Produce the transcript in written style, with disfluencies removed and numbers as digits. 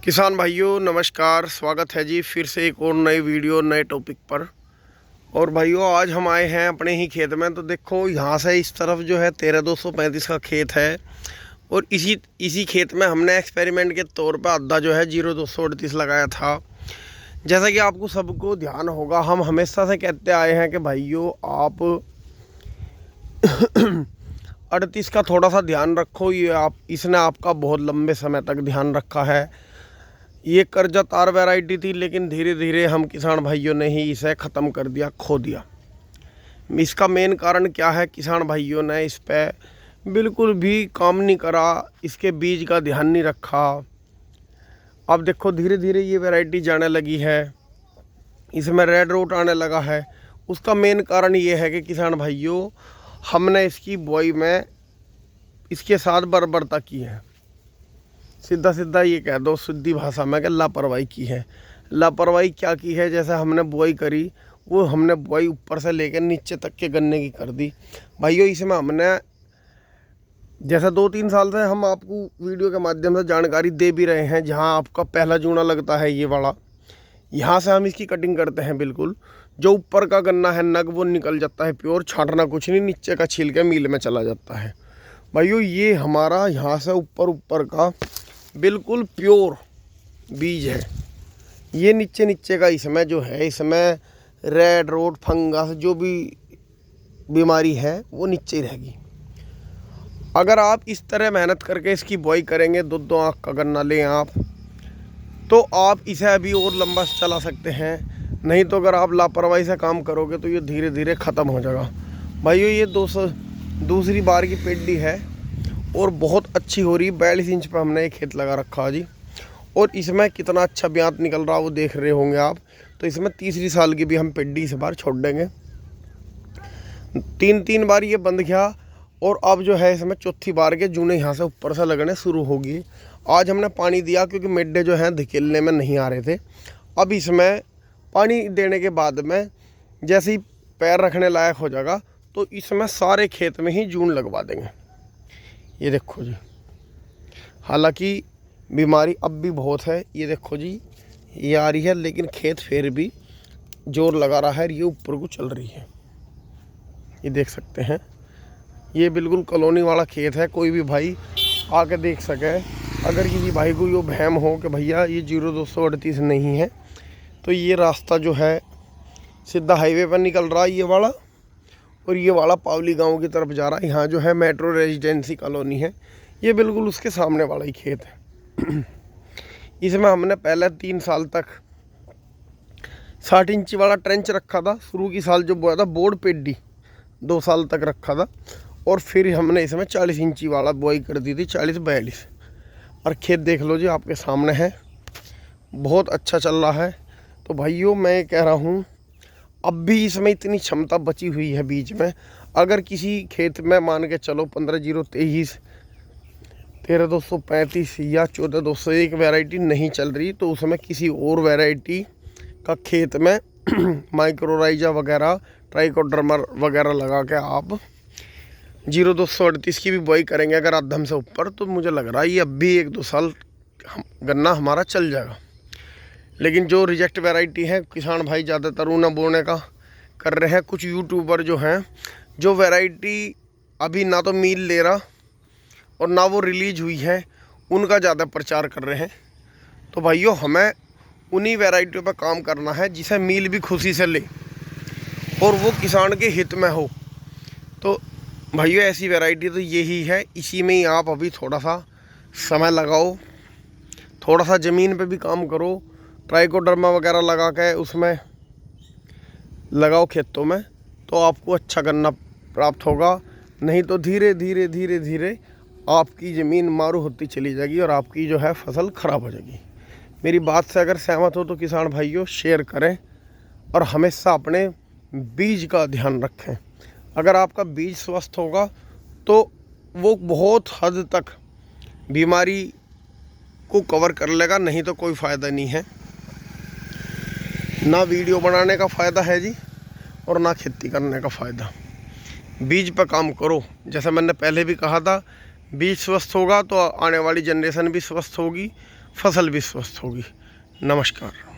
किसान भाइयों नमस्कार, स्वागत है जी फिर से एक और नई वीडियो नए टॉपिक पर। और भाइयों आज हम आए हैं अपने ही खेत में। तो देखो यहाँ से इस तरफ जो है 13235 का खेत है और इसी खेत में हमने एक्सपेरिमेंट के तौर पर आधा जो है 0238 लगाया था। जैसा कि आपको सबको ध्यान होगा, हम हमेशा से कहते आए हैं कि भाइयों आप 38 का थोड़ा सा ध्यान रखो। ये इसने आपका बहुत लंबे समय तक ध्यान रखा है। ये कर्जा तार वैरायटी थी, लेकिन धीरे धीरे हम किसान भाइयों ने ही इसे ख़त्म कर दिया, खो दिया। इसका मेन कारण क्या है? किसान भाइयों ने इस पर बिल्कुल भी काम नहीं करा, इसके बीज का ध्यान नहीं रखा। अब देखो धीरे धीरे ये वैरायटी जाने लगी है, इसमें रेड रोट आने लगा है। उसका मेन कारण ये है कि किसान भाइयों हमने इसकी बुआई में इसके साथ बर्बरता की है। सीधा सीधा ये कह दो सीधी भाषा में कि लापरवाही की है। लापरवाही क्या की है? जैसे हमने बुआई करी, वो हमने बुआई ऊपर से लेकर नीचे तक के गन्ने की कर दी। भाइयों इसमें हमने जैसे 2-3 साल से हम आपको वीडियो के माध्यम से जानकारी दे भी रहे हैं। जहां आपका पहला जूना लगता है ये वाला, यहाँ से हम इसकी कटिंग करते हैं। बिल्कुल जो ऊपर का गन्ना है नग वो निकल जाता है प्योर, छांटना कुछ नहीं, नीचे का छील के मिल में चला जाता है। भाइयों ये हमारा यहाँ से ऊपर का बिल्कुल प्योर बीज है। ये नीचे नीचे का इसमें जो है, इसमें रेड रोट फंगस जो भी बीमारी है वो नीचे ही रहेगी। अगर आप इस तरह मेहनत करके इसकी बुआई करेंगे, 2-2 आँख का गन्ना लें आप, तो आप इसे अभी और लंबा चला सकते हैं। नहीं तो अगर आप लापरवाही से काम करोगे तो ये धीरे धीरे ख़त्म हो जाएगा। भाइयों ये दूसरी बार की पेडी है और बहुत अच्छी हो रही। 42 इंच पर हमने एक खेत लगा रखा जी, और इसमें कितना अच्छा ब्यांत निकल रहा वो देख रहे होंगे आप। तो इसमें तीसरी साल की भी हम पेडी इस बार छोड़ देंगे। 3 बार ये बंद गया और अब जो है इसमें चौथी बार के जूने यहाँ से ऊपर से लगने शुरू होगी। आज हमने पानी दिया क्योंकि मेड्डे जो हैं धकेलने में नहीं आ रहे थे। अब इसमें पानी देने के बाद में जैसे ही पैर रखने लायक हो जाएगा तो इसमें सारे खेत में ही जून लगवा देंगे। ये देखो जी, हालांकि बीमारी अब भी बहुत है। ये देखो जी ये आ रही है, लेकिन खेत फिर भी जोर लगा रहा है, ये ऊपर को चल रही है। ये देख सकते हैं, ये बिल्कुल कॉलोनी वाला खेत है। कोई भी भाई आके देख सके। अगर किसी भाई को यो वहम हो कि भैया ये 0238 नहीं है, तो ये रास्ता जो है सीधा हाईवे पर निकल रहा है ये वाला, और ये वाला पावली गांव की तरफ जा रहा है। यहाँ जो है मेट्रो रेजिडेंसी कॉलोनी है, ये बिल्कुल उसके सामने वाला ही खेत है। इसमें हमने पहले 3 साल तक 60 इंची वाला ट्रेंच रखा था। शुरू की साल जो बोया था बोर्ड पेडी 2 साल तक रखा था, और फिर हमने इसमें 40 इंची वाला बुआई कर दी थी, 40-42। और खेत देख लो जी आपके सामने है, बहुत अच्छा चल रहा है। तो भाइयों मैं कह रहा हूँ अब भी इसमें इतनी क्षमता बची हुई है बीज में। अगर किसी खेत में मान के चलो 15-023, 13-235 या 14-201 वैरायटी नहीं चल रही, तो उसमें किसी और वैरायटी का खेत में माइक्रोराइजा वगैरह, ट्राइकोडर्मा वगैरह लगा के आप 0238 की भी बुआई करेंगे अगर आधम से ऊपर, तो मुझे लग रहा है ये अब भी 1-2 साल गन्ना हमारा चल जाएगा। लेकिन जो रिजेक्ट वैरायटी है, किसान भाई ज़्यादातर ऊना बोने का कर रहे हैं। कुछ यूट्यूबर जो हैं, जो वैरायटी अभी ना तो मील ले रहा और ना वो रिलीज हुई है, उनका ज़्यादा प्रचार कर रहे हैं। तो भाइयों हमें उन्हीं वैरायटियों पर काम करना है जिसे मील भी खुशी से ले और वो किसान के हित में हो। तो भाइयों ऐसी वैरायटी तो यही है, इसी में ही आप अभी थोड़ा सा समय लगाओ, थोड़ा सा ज़मीन पे भी काम करो, ट्राइकोडर्मा वगैरह लगा के उसमें लगाओ खेतों में, तो आपको अच्छा गन्ना प्राप्त होगा। नहीं तो धीरे धीरे धीरे धीरे आपकी ज़मीन मारू होती चली जाएगी और आपकी जो है फसल ख़राब हो जाएगी। मेरी बात से अगर सहमत हो तो किसान भाइयों शेयर करें और हमेशा अपने बीज का ध्यान रखें। अगर आपका बीज स्वस्थ होगा तो वो बहुत हद तक बीमारी को कवर कर लेगा, नहीं तो कोई फ़ायदा नहीं है। ना वीडियो बनाने का फ़ायदा है जी, और ना खेती करने का फ़ायदा। बीज पर काम करो। जैसे मैंने पहले भी कहा था, बीज स्वस्थ होगा तो आने वाली जनरेशन भी स्वस्थ होगी, फसल भी स्वस्थ होगी। नमस्कार।